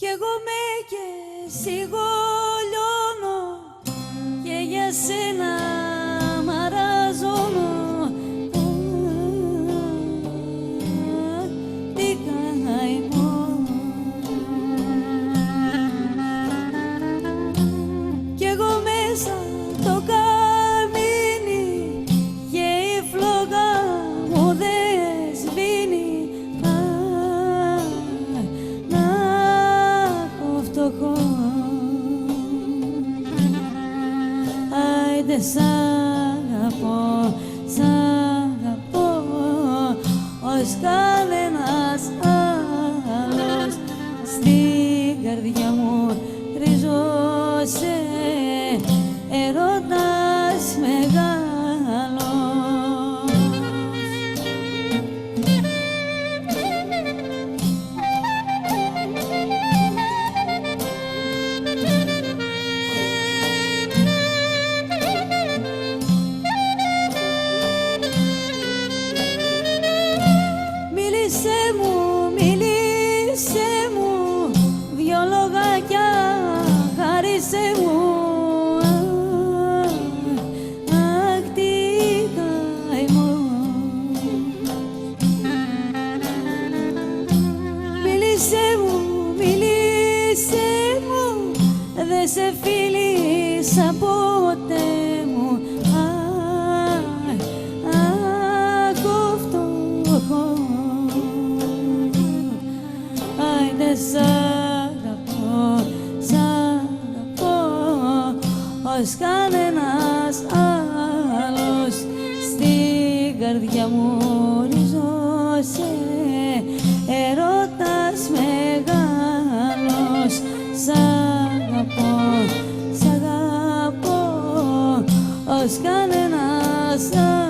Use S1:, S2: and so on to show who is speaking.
S1: κι εγώ με και σιγολιώνω και για σένα μαραζώνω. Τι καημό. Κι εγώ μέσα το καμίνι και η φλόγα μου δεν σβήνει. Να έχω φτωχό. Άιντε σ' αγαπώ, σ' αγαπώ ως κανένας άλλος. Στην καρδιά μου ριζώσε έρωτας μεγάλος. Μίλησέ μου, δυο λογάκια χάρισέ μου. Αχ, τι καημό. Μίλησέ μου, δε σε φίλησα ποτέ μου. Αχ, φτωχό. Άιντε σ' αγαπώ, σ' αγαπώ ως κανένας άλλος. Στην καρδιά μου ριζώσε έρωτας μεγάλος. Σ' αγαπώ, σ' αγαπώ ως κανένας άλλος.